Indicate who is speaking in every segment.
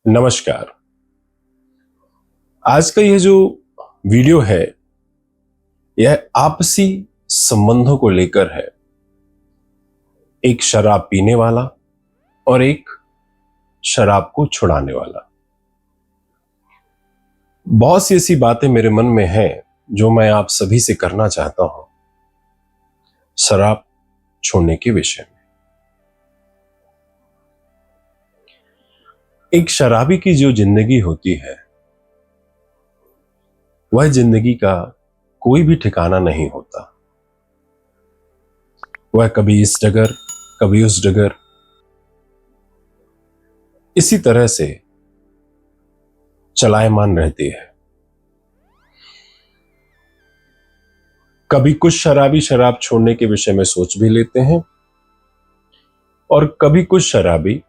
Speaker 1: नमस्कार। आज का ये जो वीडियो है यह आपसी संबंधों को लेकर है। एक शराब पीने वाला और एक शराब को छुड़ाने वाला। बहुत सी ऐसी बातें मेरे मन में हैं जो मैं आप सभी से करना चाहता हूं शराब छोड़ने के विषय में। एक शराबी की जो जिंदगी होती है वह जिंदगी का कोई भी ठिकाना नहीं होता। वह कभी इस डगर कभी उस डगर इसी तरह से चलायमान रहती है। कभी कुछ शराबी शराब छोड़ने के विषय में सोच भी लेते हैं और कभी कुछ शराबी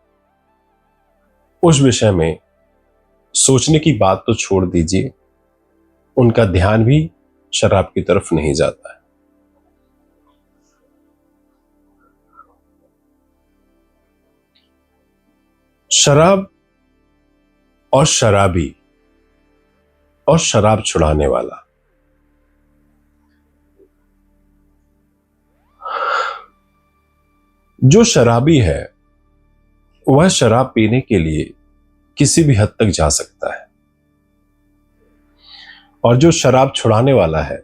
Speaker 1: उस विषय में सोचने की बात तो छोड़ दीजिए, उनका ध्यान भी शराब की तरफ नहीं जाता है। शराब और शराबी और शराब छुड़ाने वाला, जो शराबी है वह शराब पीने के लिए किसी भी हद तक जा सकता है और जो शराब छुड़ाने वाला है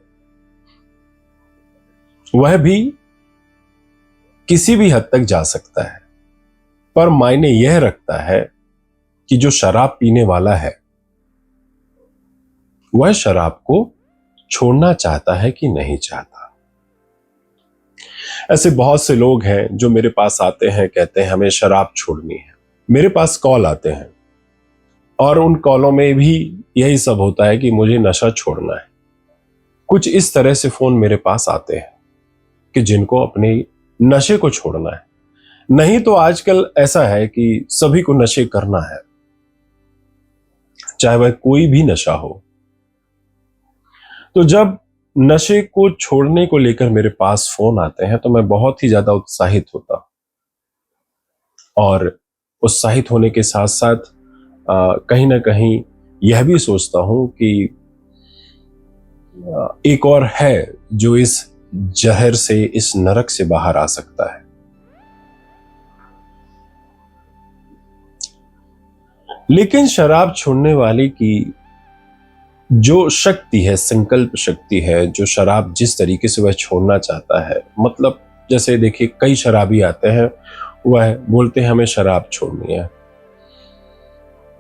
Speaker 1: वह भी किसी भी हद तक जा सकता है। पर मायने यह रखता है कि जो शराब पीने वाला है वह शराब को छोड़ना चाहता है कि नहीं चाहता। ऐसे बहुत से लोग हैं जो मेरे पास आते हैं, कहते हैं हमें शराब छोड़नी है। मेरे पास कॉल आते हैं और उन कॉलों में भी यही सब होता है कि मुझे नशा छोड़ना है। कुछ इस तरह से फोन मेरे पास आते हैं कि जिनको अपने नशे को छोड़ना है। नहीं तो आजकल ऐसा है कि सभी को नशे करना है, चाहे वह कोई भी नशा हो। तो जब नशे को छोड़ने को लेकर मेरे पास फोन आते हैं तो मैं बहुत ही ज्यादा उत्साहित होता हूं और उत्साहित होने के साथ साथ कहीं ना कहीं यह भी सोचता हूं कि एक और है जो इस जहर से, इस नरक से बाहर आ सकता है। लेकिन शराब छोड़ने वाले की जो शक्ति है, संकल्प शक्ति है, जो शराब जिस तरीके से वह छोड़ना चाहता है, मतलब जैसे देखिए कई शराबी आते हैं, वह बोलते हैं हमें शराब छोड़नी है।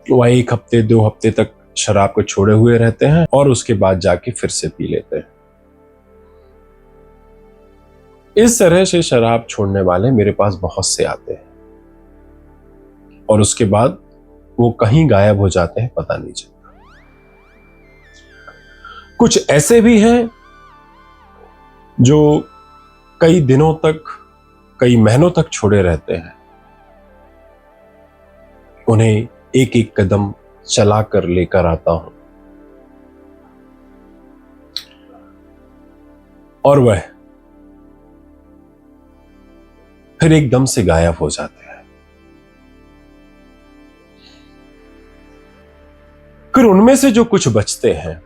Speaker 1: वह 1 हफ्ते 2 हफ्ते तक शराब को छोड़े हुए रहते हैं और उसके बाद जाके फिर से पी लेते हैं। इस तरह से शराब छोड़ने वाले मेरे पास बहुत से आते हैं और उसके बाद वो कहीं गायब हो जाते हैं, पता नहीं चलता। कुछ ऐसे भी हैं जो कई दिनों तक, कई महीनों तक छोड़े रहते हैं। उन्हें एक एक कदम चला कर लेकर आता हूं और वह फिर एकदम से गायब हो जाते हैं। फिर उनमें से जो कुछ बचते हैं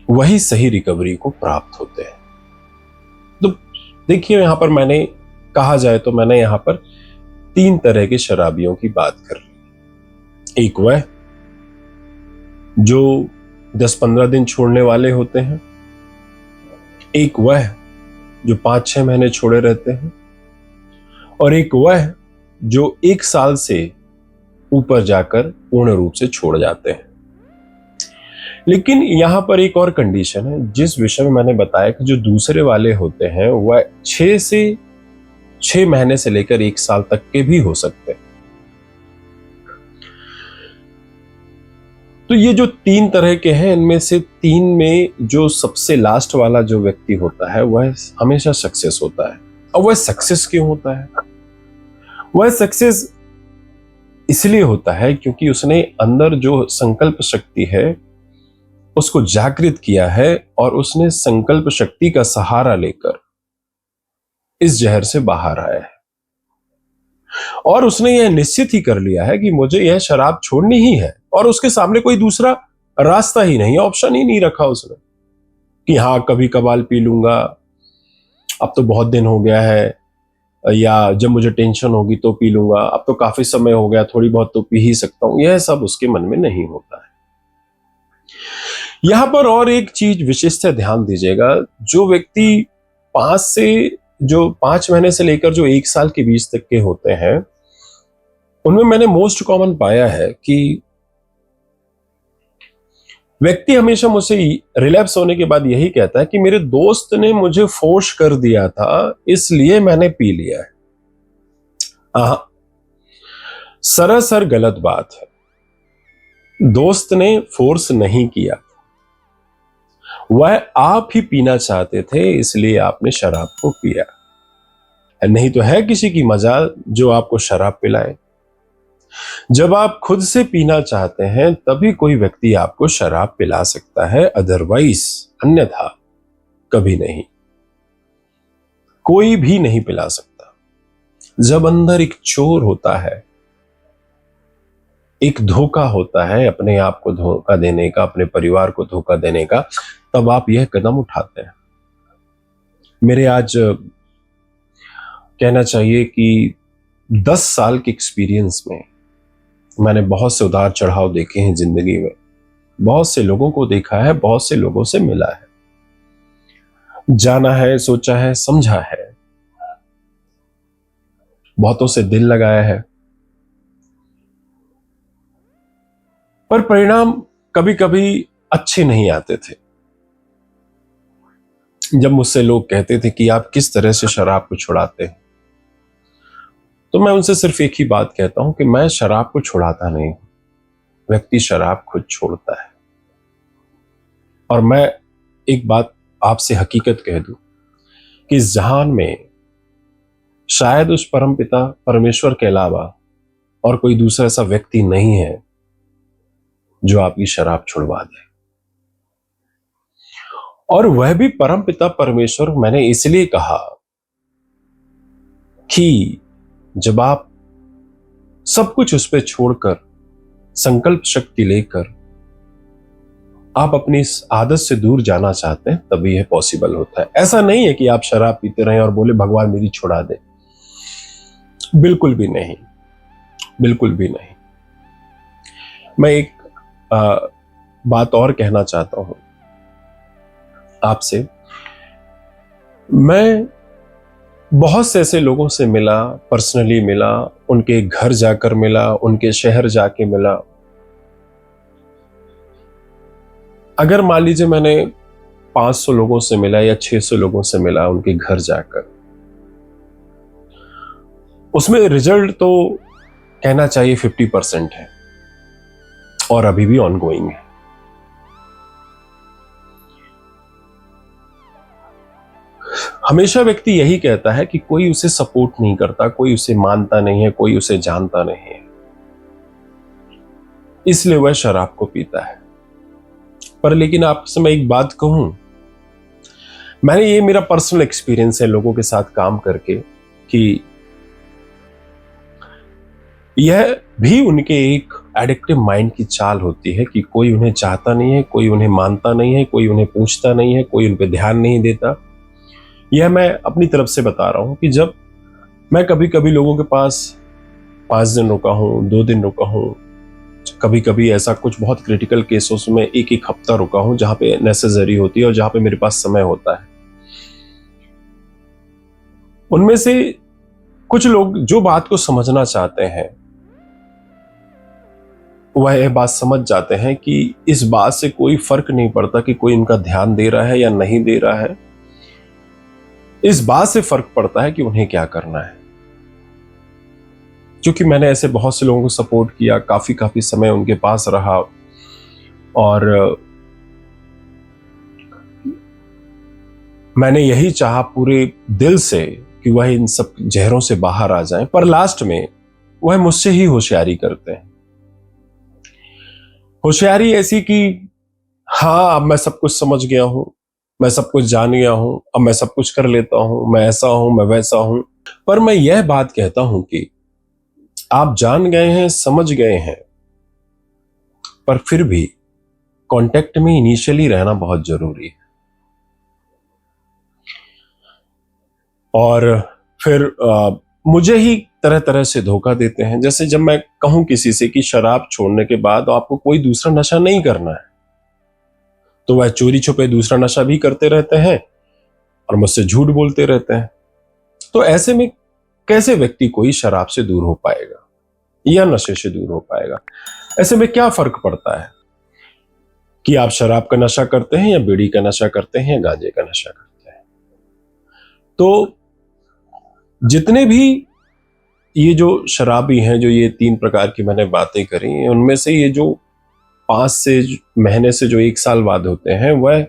Speaker 1: वही सही रिकवरी को प्राप्त होते हैं। तो देखिए यहां पर मैंने कहा जाए तो मैंने यहां पर 3 तरह के शराबियों की बात कर ली। एक वह जो 10-15 दिन छोड़ने वाले होते हैं, एक वह जो 5-6 महीने छोड़े रहते हैं और एक वह जो 1 साल से ऊपर जाकर पूर्ण रूप से छोड़ जाते हैं। लेकिन यहां पर एक और कंडीशन है जिस विषय में मैंने बताया कि जो दूसरे वाले होते हैं वह 6 महीने से लेकर 1 साल तक के भी हो सकते हैं। तो ये जो 3 तरह के हैं, इनमें से 3 में जो सबसे लास्ट वाला जो व्यक्ति होता है वह हमेशा सक्सेस होता है। और वह सक्सेस क्यों होता है? वह सक्सेस इसलिए होता है क्योंकि उसने अंदर जो संकल्प शक्ति है उसको जागृत किया है और उसने संकल्प शक्ति का सहारा लेकर इस जहर से बाहर आया है। और उसने यह निश्चित ही कर लिया है कि मुझे यह शराब छोड़नी ही है, और उसके सामने कोई दूसरा रास्ता ही नहीं, ऑप्शन ही नहीं रखा उसने कि हाँ कभी कभार पी लूंगा, अब तो बहुत दिन हो गया है, या जब मुझे टेंशन होगी तो पी लूंगा, अब तो काफी समय हो गया, थोड़ी बहुत तो पी ही सकता हूं। यह सब उसके मन में नहीं होता है। यहां पर और एक चीज विशेषतः ध्यान दीजिएगा, जो व्यक्ति 5 महीने से लेकर जो 1 साल के बीच तक के होते हैं, उनमें मैंने मोस्ट कॉमन पाया है कि व्यक्ति हमेशा मुझसे रिलैप्स होने के बाद यही कहता है कि मेरे दोस्त ने मुझे फोर्स कर दिया था, इसलिए मैंने पी लिया है। सरासर गलत बात है। दोस्त ने फोर्स नहीं किया, वह आप ही पीना चाहते थे, इसलिए आपने शराब को पिया। नहीं तो है किसी की मजाल जो आपको शराब पिलाए। जब आप खुद से पीना चाहते हैं तभी कोई व्यक्ति आपको शराब पिला सकता है, अदरवाइज अन्यथा कभी नहीं, कोई भी नहीं पिला सकता। जब अंदर एक चोर होता है, एक धोखा होता है, अपने आप को धोखा देने का, अपने परिवार को धोखा देने का, तब आप यह कदम उठाते हैं। मेरे आज कहना चाहिए कि 10 साल के एक्सपीरियंस में मैंने बहुत से उतार चढ़ाव देखे हैं जिंदगी में, बहुत से लोगों को देखा है, बहुत से लोगों से मिला है, जाना है, सोचा है, समझा है, बहुतों से दिल लगाया है, पर परिणाम कभी कभी अच्छे नहीं आते थे। जब मुझसे लोग कहते थे कि आप किस तरह से शराब को छुड़ाते हैं, तो मैं उनसे सिर्फ एक ही बात कहता हूं कि मैं शराब को छुड़ाता नहीं, व्यक्ति शराब खुद छोड़ता है। और मैं एक बात आपसे हकीकत कह दूं कि इस जहान में शायद उस परमपिता परमेश्वर के अलावा और कोई दूसरा ऐसा व्यक्ति नहीं है जो आपकी शराब छुड़वा दे। और वह भी परमपिता परमेश्वर मैंने इसलिए कहा कि जब आप सब कुछ उस पर छोड़कर, संकल्प शक्ति लेकर आप अपनी इस आदत से दूर जाना चाहते हैं, तभी यह पॉसिबल होता है। ऐसा नहीं है कि आप शराब पीते रहें और बोले भगवान मेरी छुड़ा दे, बिल्कुल भी नहीं, बिल्कुल भी नहीं। मैं एक बात और कहना चाहता हूं आपसे। मैं बहुत से ऐसे लोगों से मिला, पर्सनली मिला, उनके घर जाकर मिला, उनके शहर जाके मिला। अगर मान लीजिए मैंने 500 लोगों से मिला या 600 लोगों से मिला उनके घर जाकर, उसमें रिजल्ट तो कहना चाहिए 50% है और अभी भी ऑनगोइंग है। हमेशा व्यक्ति यही कहता है कि कोई उसे सपोर्ट नहीं करता, कोई उसे मानता नहीं है, कोई उसे जानता नहीं है, इसलिए वह शराब को पीता है। पर लेकिन आपसे मैं एक बात कहूं, मैंने ये मेरा पर्सनल एक्सपीरियंस है लोगों के साथ काम करके, कि यह भी उनके एक एडिक्टिव माइंड की चाल होती है कि कोई उन्हें चाहता नहीं है, कोई उन्हें मानता नहीं है, कोई उन्हें पूछता नहीं है, कोई उन पर ध्यान नहीं देता। यह मैं अपनी तरफ से बता रहा हूं कि जब मैं कभी कभी लोगों के पास 5 दिन रुका हूं, 2 दिन रुका हूं, कभी कभी ऐसा कुछ बहुत क्रिटिकल केसेस में एक हफ्ता रुका हूं, जहां पे नेसेसरी होती है और जहां पे मेरे पास समय होता है। उनमें से कुछ लोग जो बात को समझना चाहते हैं, वह यह बात समझ जाते हैं कि इस बात से कोई फर्क नहीं पड़ता कि कोई इनका ध्यान दे रहा है या नहीं दे रहा है। इस बात से फर्क पड़ता है कि उन्हें क्या करना है। क्योंकि मैंने ऐसे बहुत से लोगों को सपोर्ट किया, काफी समय उनके पास रहा, और मैंने यही चाहा पूरे दिल से कि वह इन सब जहरों से बाहर आ जाएं, पर लास्ट में वह मुझसे ही होशियारी करते हैं। होशियारी ऐसी कि हाँ अब मैं सब कुछ समझ गया हूं, मैं सब कुछ जान गया हूं, अब मैं सब कुछ कर लेता हूं, मैं ऐसा हूं, मैं वैसा हूं। पर मैं यह बात कहता हूं कि आप जान गए हैं, समझ गए हैं, पर फिर भी कांटेक्ट में इनिशियली रहना बहुत जरूरी है। और फिर मुझे ही तरह तरह से धोखा देते हैं। जैसे जब मैं कहूं किसी से कि शराब छोड़ने के बाद आपको कोई दूसरा नशा नहीं करना है, तो वह चोरी छुपे दूसरा नशा भी करते रहते हैं और मुझसे झूठ बोलते रहते हैं। तो ऐसे में कैसे व्यक्ति कोई शराब से दूर हो पाएगा या नशे से दूर हो पाएगा? ऐसे में क्या फर्क पड़ता है कि आप शराब का नशा करते हैं या बीड़ी का नशा करते हैं या गांजे का नशा करते हैं? तो जितने भी ये जो शराबी हैं, जो ये 3 प्रकार की मैंने बातें करी, उनमें से ये जो 5 से महीने से जो 1 साल बाद होते हैं, वह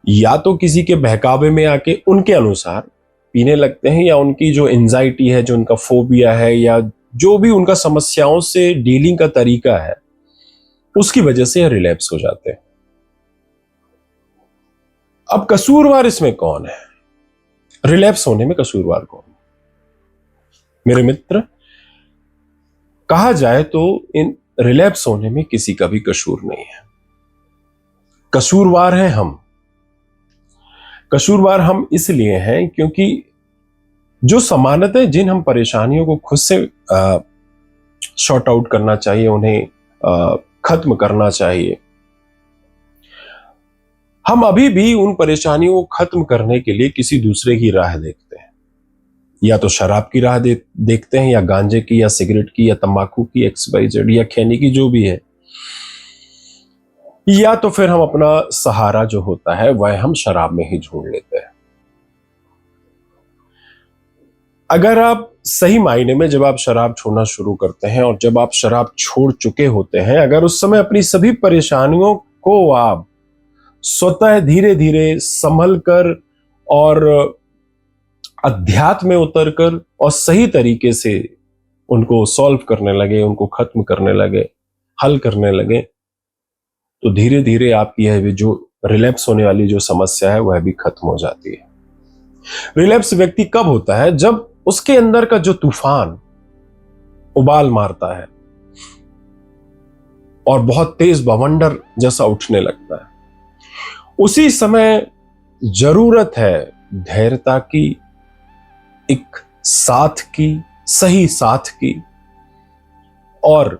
Speaker 1: या तो किसी के बहकावे में आके उनके अनुसार पीने लगते हैं, या उनकी जो एंजाइटी है, जो उनका फोबिया है, या जो भी उनका समस्याओं से डीलिंग का तरीका है, उसकी वजह से रिलैप्स हो जाते हैं। अब कसूरवार इसमें कौन है? रिलैप्स होने में कसूरवार कौन? मेरे मित्र, कहा जाए तो इन रिलैप्स होने में किसी का भी कसूर नहीं है। कसूरवार है हम। कसूरवार हम इसलिए हैं क्योंकि जो सामान्यतः जिन हम परेशानियों को खुद से शॉर्ट आउट करना चाहिए, उन्हें खत्म करना चाहिए, हम अभी भी उन परेशानियों को खत्म करने के लिए किसी दूसरे की राह देखते हैं। या तो शराब की राह देखते हैं, या गांजे की, या सिगरेट की, या तंबाकू की, XYZ, या खैनी की, जो भी है। या तो फिर हम अपना सहारा जो होता है वह हम शराब में ही ढूंढ लेते हैं। अगर आप सही मायने में जब आप शराब छोड़ना शुरू करते हैं और जब आप शराब छोड़ चुके होते हैं, अगर उस समय अपनी सभी परेशानियों को आप स्वतः धीरे धीरे संभल कर और अध्यात्म में उतरकर और सही तरीके से उनको सॉल्व करने लगे, उनको खत्म करने लगे, हल करने लगे, तो धीरे धीरे आपकी यह जो रिलैप्स होने वाली जो समस्या है वह भी खत्म हो जाती है। रिलैप्स व्यक्ति कब होता है? जब उसके अंदर का जो तूफान उबाल मारता है और बहुत तेज बवंडर जैसा उठने लगता है, उसी समय जरूरत है धैर्यता की, एक साथ की, सही साथ की, और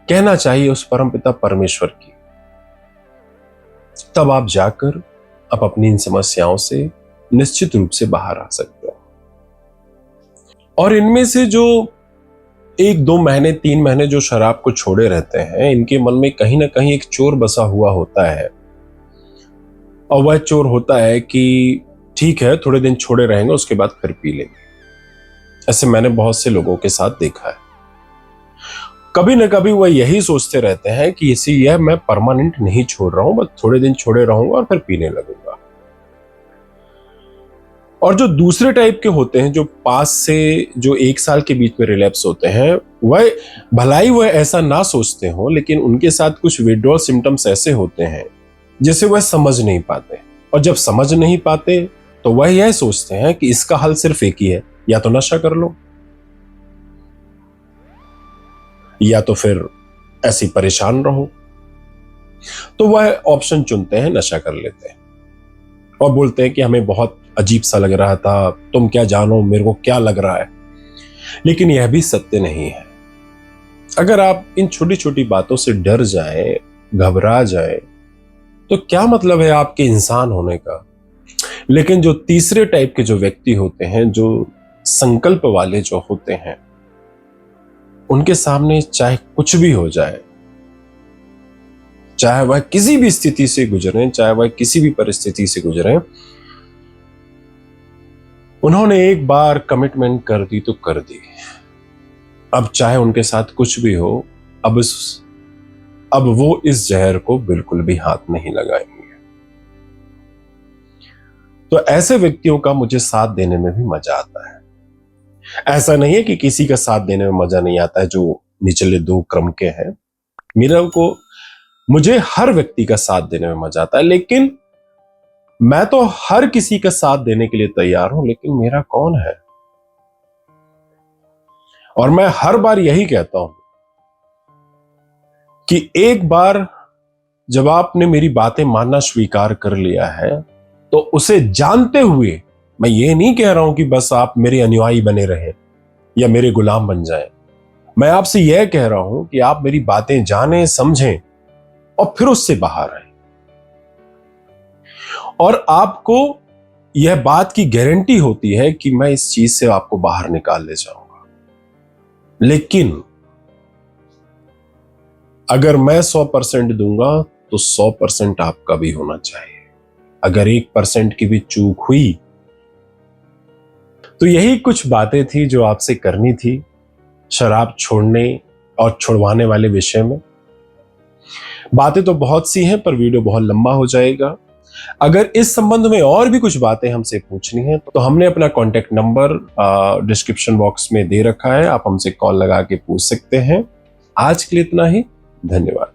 Speaker 1: कहना चाहिए उस परमपिता परमेश्वर की। तब आप जाकर आप अपनी इन समस्याओं से निश्चित रूप से बाहर आ सकते हैं। और इनमें से जो 1-2 महीने 3 महीने जो शराब को छोड़े रहते हैं, इनके मन में कहीं ना कहीं एक चोर बसा हुआ होता है, और वह चोर होता है कि ठीक है, थोड़े दिन छोड़े रहेंगे, उसके बाद फिर पी लेंगे। ऐसे मैंने बहुत से लोगों के साथ देखा है। कभी न कभी वह यही सोचते रहते हैं कि इसी यह मैं परमानेंट नहीं छोड़ रहा हूं, बस थोड़े दिन छोड़े रहूंगा और फिर पीने लगूंगा। और जो दूसरे टाइप के होते हैं, जो 5 से जो 1 साल के बीच में रिलैप्स होते हैं, वह भलाई वह ऐसा ना सोचते हो, लेकिन उनके साथ कुछ विड्रॉल सिम्टम्स ऐसे होते हैं जिसे वह समझ नहीं पाते। और जब समझ नहीं पाते तो वह यह सोचते हैं कि इसका हल सिर्फ एक ही है, या तो नशा कर लो, या तो फिर ऐसी परेशान रहो। तो वह ऑप्शन चुनते हैं, नशा कर लेते हैं और बोलते हैं कि हमें बहुत अजीब सा लग रहा था, तुम क्या जानो मेरे को क्या लग रहा है। लेकिन यह भी सत्य नहीं है। अगर आप इन छोटी छोटी बातों से डर जाएं, घबरा जाएं, तो क्या मतलब है आपके इंसान होने का? लेकिन जो तीसरे टाइप के जो व्यक्ति होते हैं, जो संकल्प वाले जो होते हैं, उनके सामने चाहे कुछ भी हो जाए, चाहे वह किसी भी स्थिति से गुजरे, चाहे वह किसी भी परिस्थिति से गुजरे, उन्होंने एक बार कमिटमेंट कर दी तो कर दी। अब चाहे उनके साथ कुछ भी हो, अब वो इस जहर को बिल्कुल भी हाथ नहीं लगाएंगे। तो ऐसे व्यक्तियों का मुझे साथ देने में भी मजा आता है। ऐसा नहीं है कि किसी का साथ देने में मजा नहीं आता है जो निचले 2 क्रम के हैं। मुझे हर व्यक्ति का साथ देने में मजा आता है, लेकिन मैं तो हर किसी का साथ देने के लिए तैयार हूं, लेकिन मेरा कौन है? और मैं हर बार यही कहता हूं कि एक बार जब आपने मेरी बातें मानना स्वीकार कर लिया है तो उसे जानते हुए, मैं ये नहीं कह रहा हूं कि बस आप मेरे अनुयायी बने रहे या मेरे गुलाम बन जाएं। मैं आपसे यह कह रहा हूं कि आप मेरी बातें जानें, समझें और फिर उससे बाहर आए। और आपको यह बात की गारंटी होती है कि मैं इस चीज से आपको बाहर निकाल ले जाऊंगा। लेकिन अगर मैं 100% दूंगा तो 100% आपका भी होना चाहिए। अगर 1% की भी चूक हुई तो यही कुछ बातें थी जो आपसे करनी थी शराब छोड़ने और छुड़वाने वाले विषय में। बातें तो बहुत सी हैं पर वीडियो बहुत लंबा हो जाएगा। अगर इस संबंध में और भी कुछ बातें हमसे पूछनी है तो हमने अपना कॉन्टेक्ट नंबर डिस्क्रिप्शन बॉक्स में दे रखा है, आप हमसे कॉल लगा के पूछ सकते हैं। आज के लिए इतना ही, धन्यवाद।